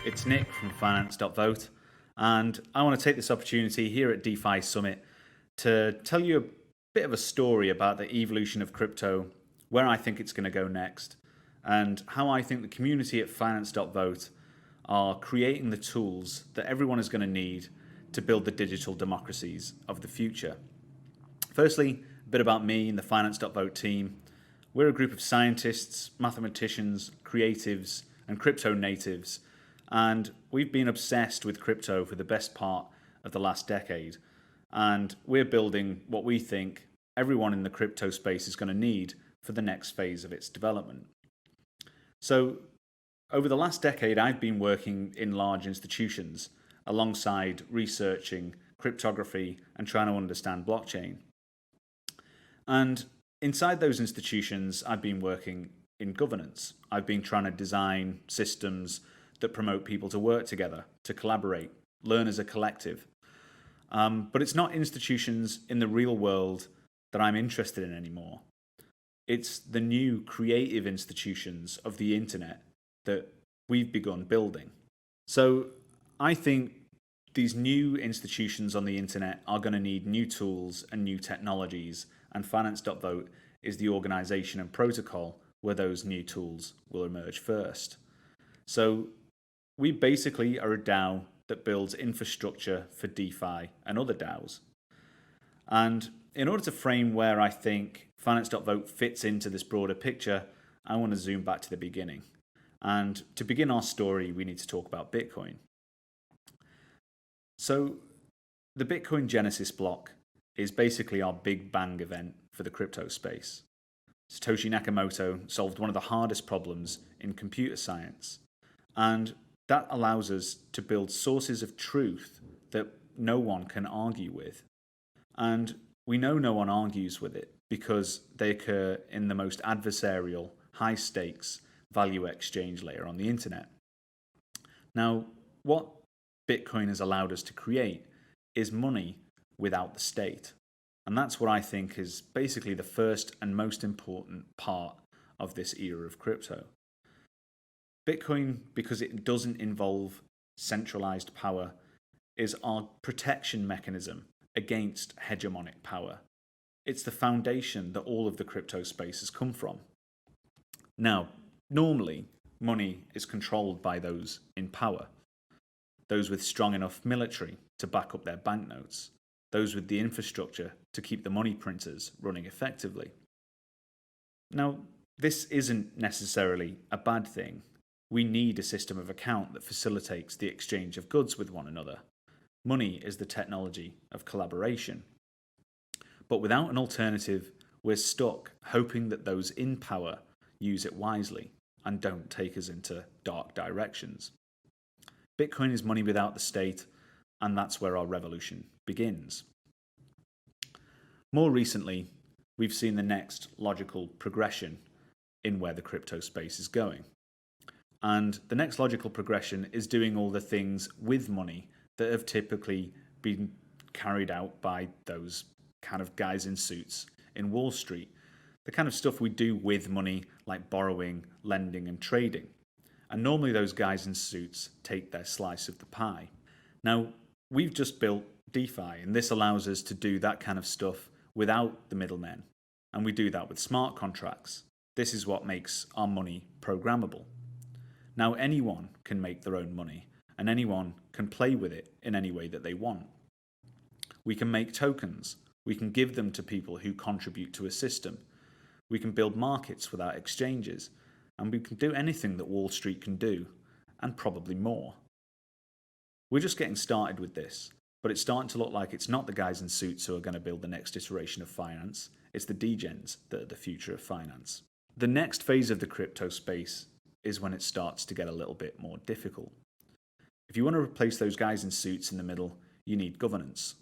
It's Nick from Finance.Vote, and I want to take this opportunity here at DeFi Summit to tell you a bit of a story about the evolution of crypto, where I think it's going to go next, and how I think the community at Finance.Vote are creating the tools that everyone is going to need to build the digital democracies of the future. Firstly, a bit about me and the Finance.Vote team. We're a group of scientists, mathematicians, creatives, and crypto natives, and we've been obsessed with crypto for the best part of the last decade. And we're building what we think everyone in the crypto space is going to need for the next phase of its development. So, over the last decade, I've been working in large institutions alongside researching cryptography and trying to understand blockchain. And inside those institutions, I've been working in governance. I've been trying to design systems that promote people to work together, to collaborate, learn as a collective. But it's not institutions in the real world that I'm interested in anymore. It's the new creative institutions of the internet that we've begun building. So I think these new institutions on the internet are going to need new tools and new technologies, and Finance.Vote is the organization and protocol where those new tools will emerge first. So we basically are a DAO that builds infrastructure for DeFi and other DAOs. And in order to frame where I think Finance.Vote fits into this broader picture, I want to zoom back to the beginning. And to begin our story, we need to talk about Bitcoin. So the Bitcoin Genesis block is basically our big bang event for the crypto space. Satoshi Nakamoto solved one of the hardest problems in computer science, and that allows us to build sources of truth that no one can argue with. And we know no one argues with it because they occur in the most adversarial, high stakes value exchange layer on the internet. Now, what Bitcoin has allowed us to create is money without the state. And that's what I think is basically the first and most important part of this era of crypto. Bitcoin, because it doesn't involve centralized power, is our protection mechanism against hegemonic power. It's the foundation that all of the crypto space has come from. Now, normally, money is controlled by those in power. Those with strong enough military to back up their banknotes, those with the infrastructure to keep the money printers running effectively. Now, this isn't necessarily a bad thing. We need a system of account that facilitates the exchange of goods with one another. Money is the technology of collaboration. But without an alternative, we're stuck hoping that those in power use it wisely and don't take us into dark directions. Bitcoin is money without the state, and that's where our revolution begins. More recently, we've seen the next logical progression in where the crypto space is going. And the next logical progression is doing all the things with money that have typically been carried out by those kind of guys in suits in Wall Street. The kind of stuff we do with money, like borrowing, lending, and trading. And normally those guys in suits take their slice of the pie. Now, we've just built DeFi, and this allows us to do that kind of stuff without the middlemen. And we do that with smart contracts. This is what makes our money programmable. Now, anyone can make their own money, and anyone can play with it in any way that they want. We can make tokens. We can give them to people who contribute to a system. We can build markets without exchanges. And we can do anything that Wall Street can do, and probably more. We're just getting started with this, but it's starting to look like it's not the guys in suits who are going to build the next iteration of finance. It's the degens that are the future of finance. The next phase of the crypto space is when it starts to get a little bit more difficult. If you want to replace those guys in suits in the middle, you need governance.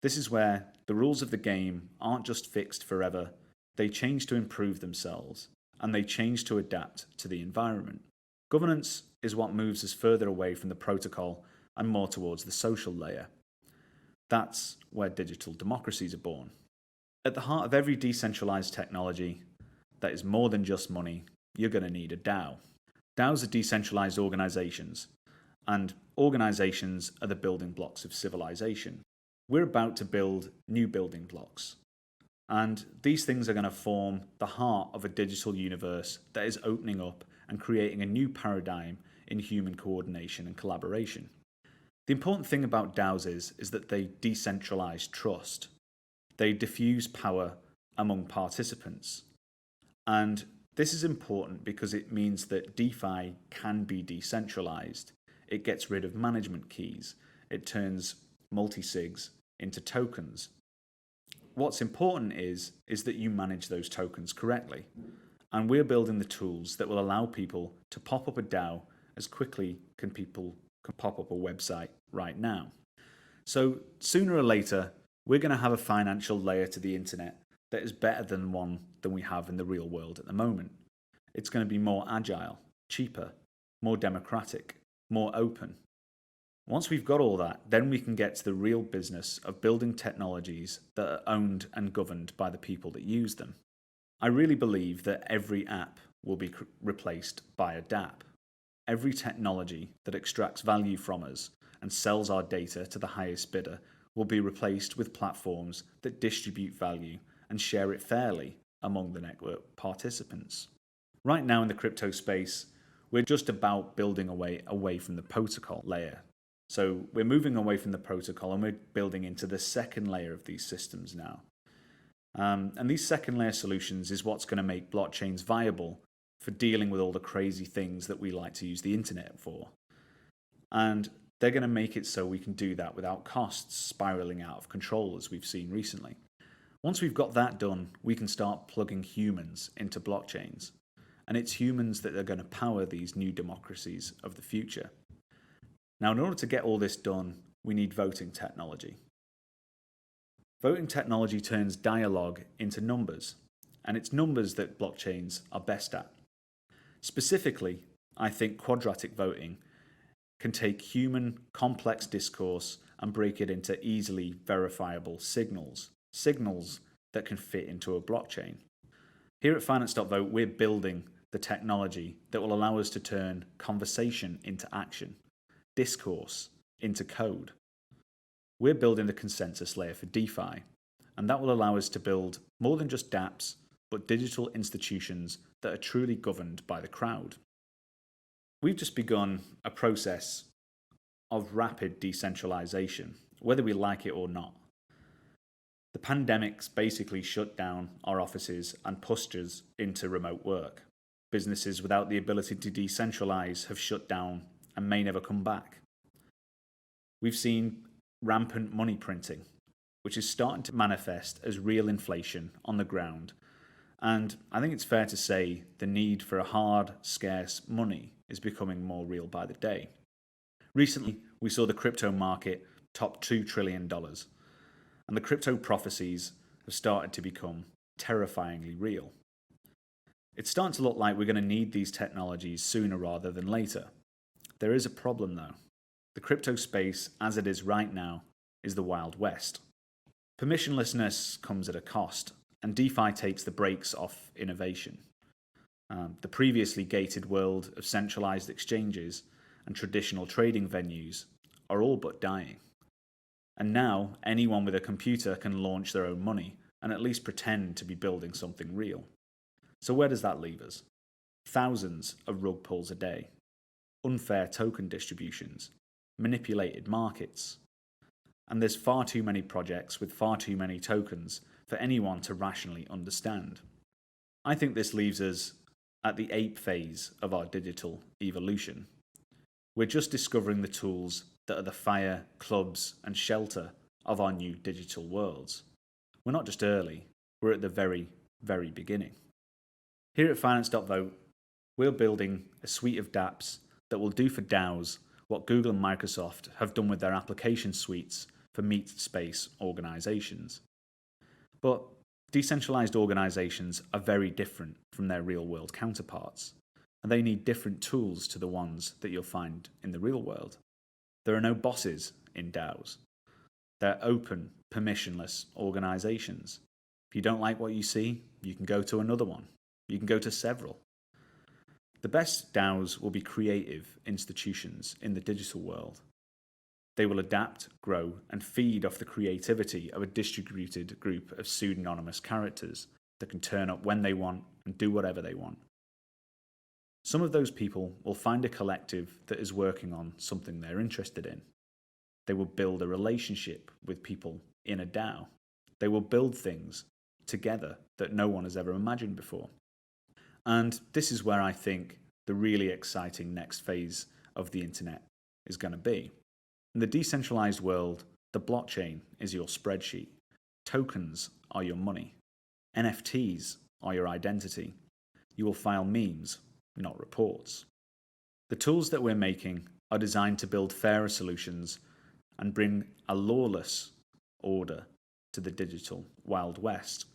This is where the rules of the game aren't just fixed forever, they change to improve themselves, and they change to adapt to the environment. Governance is what moves us further away from the protocol and more towards the social layer. That's where digital democracies are born. At the heart of every decentralized technology that is more than just money, you're going to need a DAO. DAOs are decentralized organizations, and organizations are the building blocks of civilization. We're about to build new building blocks. And these things are going to form the heart of a digital universe that is opening up and creating a new paradigm in human coordination and collaboration. The important thing about DAOs is that they decentralize trust. They diffuse power among participants. And this is important because it means that DeFi can be decentralized. It gets rid of management keys. It turns multi-sigs into tokens. What's important is that you manage those tokens correctly. And we're building the tools that will allow people to pop up a DAO as quickly can people can pop up a website right now. So sooner or later, we're going to have a financial layer to the internet that is better than one than we have in the real world at the moment. It's going to be more agile, cheaper, more democratic, more open. Once we've got all that, then we can get to the real business of building technologies that are owned and governed by the people that use them. I really believe that every app will be replaced by a dApp. Every technology that extracts value from us and sells our data to the highest bidder will be replaced with platforms that distribute value and share it fairly among the network participants. Right now in the crypto space, we're just about building away from the protocol layer. So we're moving away from the protocol and we're building into the second layer of these systems now. And these second layer solutions is what's going to make blockchains viable for dealing with all the crazy things that we like to use the internet for. And they're going to make it so we can do that without costs spiraling out of control as we've seen recently. Once we've got that done, we can start plugging humans into blockchains. And it's humans that are going to power these new democracies of the future. Now, in order to get all this done, we need voting technology. Voting technology turns dialogue into numbers, and it's numbers that blockchains are best at. Specifically, I think quadratic voting can take human complex discourse and break it into easily verifiable signals that can fit into a blockchain. Here at Finance.Vote, we're building the technology that will allow us to turn conversation into action, discourse into code. We're building the consensus layer for DeFi, and that will allow us to build more than just dApps, but digital institutions that are truly governed by the crowd. We've just begun a process of rapid decentralization, whether we like it or not. The pandemic's basically shut down our offices and pushed us into remote work. Businesses without the ability to decentralize have shut down and may never come back. We've seen rampant money printing, which is starting to manifest as real inflation on the ground. And I think it's fair to say the need for a hard, scarce money is becoming more real by the day. Recently, we saw the crypto market top $2 trillion, and the crypto prophecies have started to become terrifyingly real. It's starting to look like we're going to need these technologies sooner rather than later. There is a problem though. The crypto space, as it is right now, is the Wild West. Permissionlessness comes at a cost, and DeFi takes the brakes off innovation. The previously gated world of centralized exchanges and traditional trading venues are all but dying. And now anyone with a computer can launch their own money and at least pretend to be building something real. So where does that leave us? Thousands of rug pulls a day, unfair token distributions, manipulated markets. And there's far too many projects with far too many tokens for anyone to rationally understand. I think this leaves us at the ape phase of our digital evolution. We're just discovering the tools that are the fire, clubs, and shelter of our new digital worlds. We're not just early, we're at the very, very beginning. Here at Finance.Vote, we're building a suite of dApps that will do for DAOs what Google and Microsoft have done with their application suites for meat space organizations. But decentralized organizations are very different from their real-world counterparts, and they need different tools to the ones that you'll find in the real world. There are no bosses in DAOs. They're open, permissionless organizations. If you don't like what you see, you can go to another one. You can go to several. The best DAOs will be creative institutions in the digital world. They will adapt, grow, and feed off the creativity of a distributed group of pseudonymous characters that can turn up when they want and do whatever they want. Some of those people will find a collective that is working on something they're interested in. They will build a relationship with people in a DAO. They will build things together that no one has ever imagined before. And this is where I think the really exciting next phase of the internet is going to be. In the decentralized world, the blockchain is your spreadsheet. Tokens are your money. NFTs are your identity. You will file memes, not reports. The tools that we're making are designed to build fairer solutions and bring a lawless order to the digital Wild West.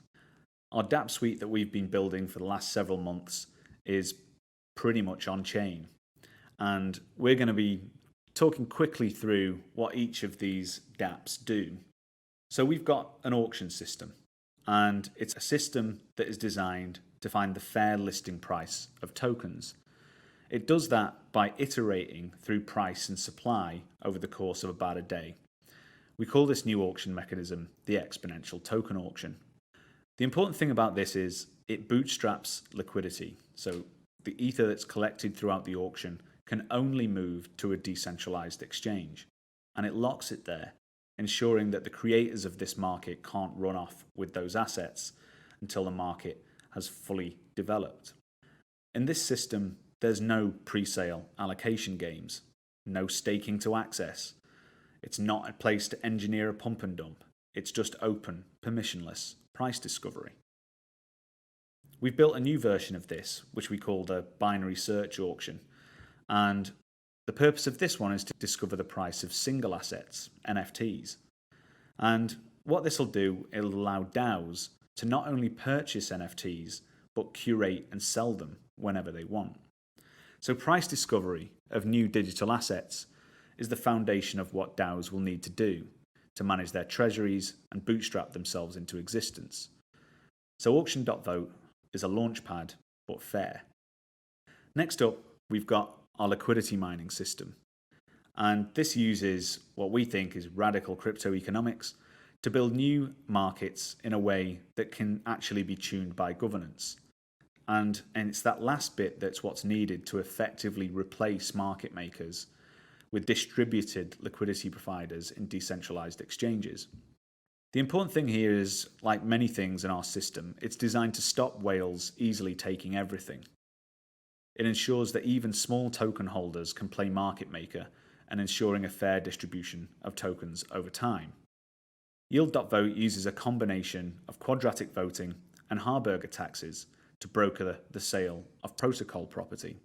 Our dApp suite that we've been building for the last several months is pretty much on chain. And we're going to be talking quickly through what each of these dApps do. So we've got an auction system, and it's a system that is designed to find the fair listing price of tokens. It does that by iterating through price and supply over the course of about a day. We call this new auction mechanism the exponential token auction. The important thing about this is it bootstraps liquidity. So the ether that's collected throughout the auction can only move to a decentralized exchange, and it locks it there, ensuring that the creators of this market can't run off with those assets until the market has fully developed. In this system, there's no pre-sale allocation games, no staking to access. It's not a place to engineer a pump and dump. It's just open, permissionless price discovery. We've built a new version of this, which we call the binary search auction. And the purpose of this one is to discover the price of single assets, NFTs. And what this will do, it'll allow DAOs to not only purchase NFTs, but curate and sell them whenever they want. So price discovery of new digital assets is the foundation of what DAOs will need to do to manage their treasuries and bootstrap themselves into existence. So Auction.Vote is a launchpad, but fair. Next up, we've got our liquidity mining system. And this uses what we think is radical crypto economics to build new markets in a way that can actually be tuned by governance. And it's that last bit that's what's needed to effectively replace market makers with distributed liquidity providers in decentralized exchanges. The important thing here is, like many things in our system, it's designed to stop whales easily taking everything. It ensures that even small token holders can play market maker and ensuring a fair distribution of tokens over time. Yield.Vote uses a combination of quadratic voting and Harburger taxes to broker the sale of protocol property.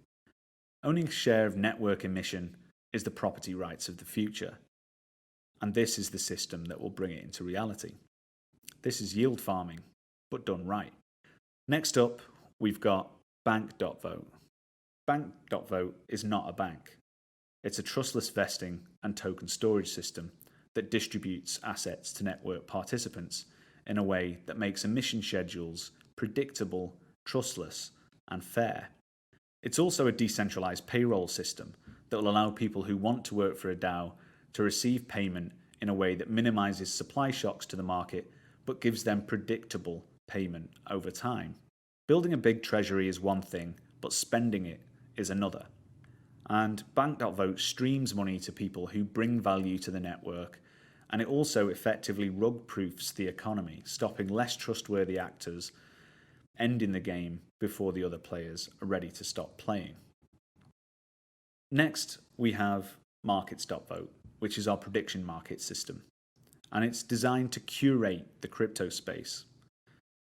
Owning a share of network emission is the property rights of the future. And this is the system that will bring it into reality. This is yield farming, but done right. Next up, we've got Bank.Vote. Bank.Vote is not a bank. It's a trustless vesting and token storage system that distributes assets to network participants in a way that makes emission schedules predictable, trustless, and fair. It's also a decentralized payroll system that will allow people who want to work for a DAO to receive payment in a way that minimizes supply shocks to the market but gives them predictable payment over time. Building a big treasury is one thing, but spending it is another. And Bank.Vote streams money to people who bring value to the network, and it also effectively rug-proofs the economy, stopping less trustworthy actors ending the game before the other players are ready to stop playing. Next, we have Markets.Vote, which is our prediction market system, and it's designed to curate the crypto space.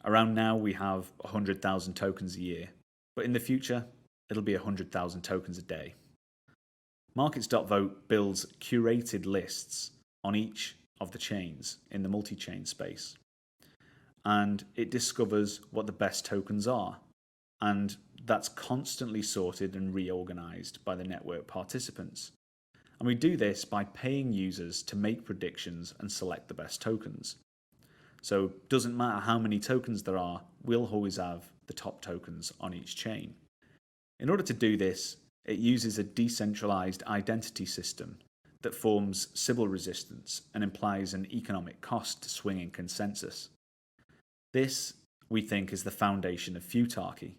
Around now, we have 100,000 tokens a year, but in the future, it'll be 100,000 tokens a day. Markets.Vote builds curated lists on each of the chains in the multi-chain space, and it discovers what the best tokens are, and that's constantly sorted and reorganized by the network participants. And we do this by paying users to make predictions and select the best tokens. So it doesn't matter how many tokens there are, we'll always have the top tokens on each chain. In order to do this, it uses a decentralized identity system that forms Sybil resistance and implies an economic cost to swinging consensus. This, we think, is the foundation of futarchy,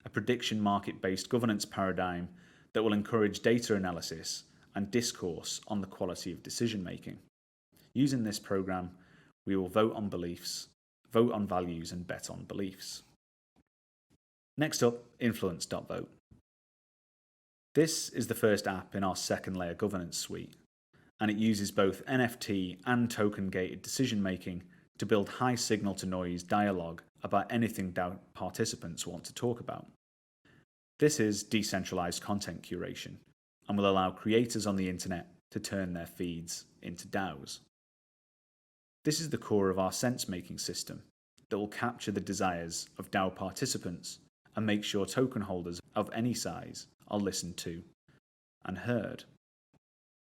a prediction market-based governance paradigm that will encourage data analysis and discourse on the quality of decision-making. Using this program, we will vote on beliefs, vote on values, and bet on beliefs. Next up, Influence.Vote. This is the first app in our second layer governance suite, and it uses both NFT and token-gated decision-making to build high signal-to-noise dialogue about anything DAO participants want to talk about. This is decentralized content curation and will allow creators on the internet to turn their feeds into DAOs. This is the core of our sense-making system that will capture the desires of DAO participants and make sure token holders of any size are listened to and heard.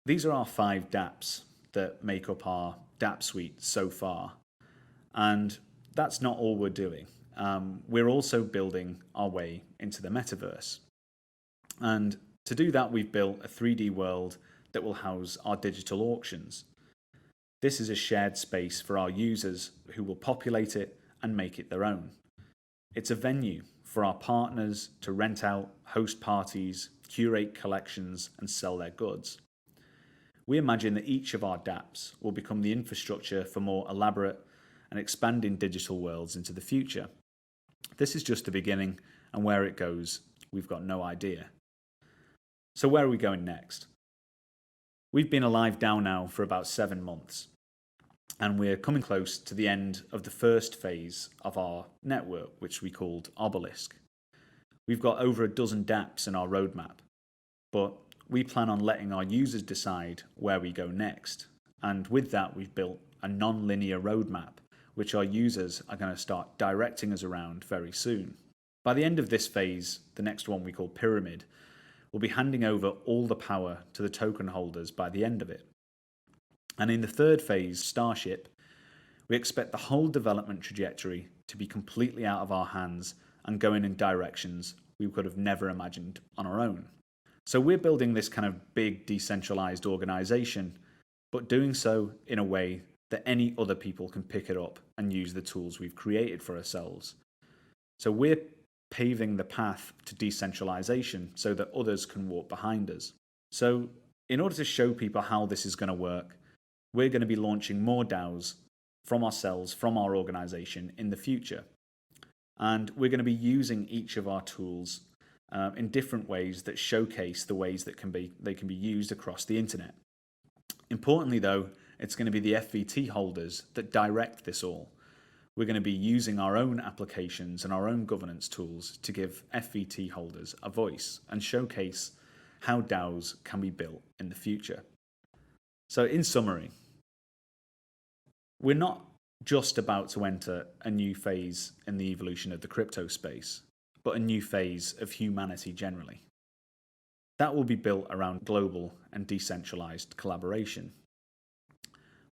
These are our 5 dApps that make up our dApp suite so far. And that's not all we're doing. We're also building our way into the metaverse. And to do that, we've built a 3D world that will house our digital auctions. This is a shared space for our users who will populate it and make it their own. It's a venue for our partners to rent out, host parties, curate collections, and sell their goods. We imagine that each of our dApps will become the infrastructure for more elaborate and expanding digital worlds into the future. This is just the beginning, and where it goes, we've got no idea. So where are we going next? We've been alive DAO now for about 7 months, and we're coming close to the end of the first phase of our network, which we called Obelisk. We've got over a dozen dApps in our roadmap, but we plan on letting our users decide where we go next. And with that, we've built a non-linear roadmap, which our users are going to start directing us around very soon. By the end of this phase, the next one we call Pyramid, we'll be handing over all the power to the token holders by the end of it. And in the third phase, Starship, we expect the whole development trajectory to be completely out of our hands and going in directions we could have never imagined on our own. So we're building this kind of big decentralized organization, but doing so in a way that any other people can pick it up and use the tools we've created for ourselves. So we're paving the path to decentralization so that others can walk behind us. So in order to show people how this is going to work, we're going to be launching more DAOs from ourselves, from our organization in the future. And we're going to be using each of our tools in different ways that showcase the ways that they can be used across the internet. Importantly though, it's going to be the FVT holders that direct this all. We're going to be using our own applications and our own governance tools to give FVT holders a voice and showcase how DAOs can be built in the future. So in summary, we're not just about to enter a new phase in the evolution of the crypto space, but a new phase of humanity generally. That will be built around global and decentralized collaboration.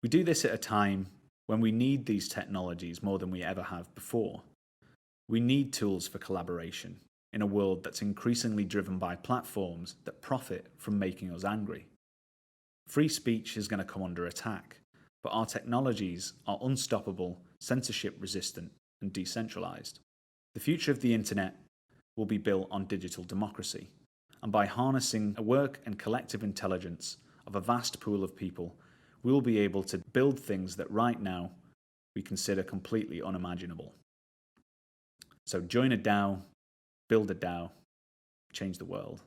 We do this at a time when we need these technologies more than we ever have before. We need tools for collaboration in a world that's increasingly driven by platforms that profit from making us angry. Free speech is going to come under attack, but our technologies are unstoppable, censorship resistant, and decentralized. The future of the internet will be built on digital democracy, and by harnessing a work and collective intelligence of a vast pool of people, we will be able to build things that right now we consider completely unimaginable. So join a DAO, build a DAO, change the world.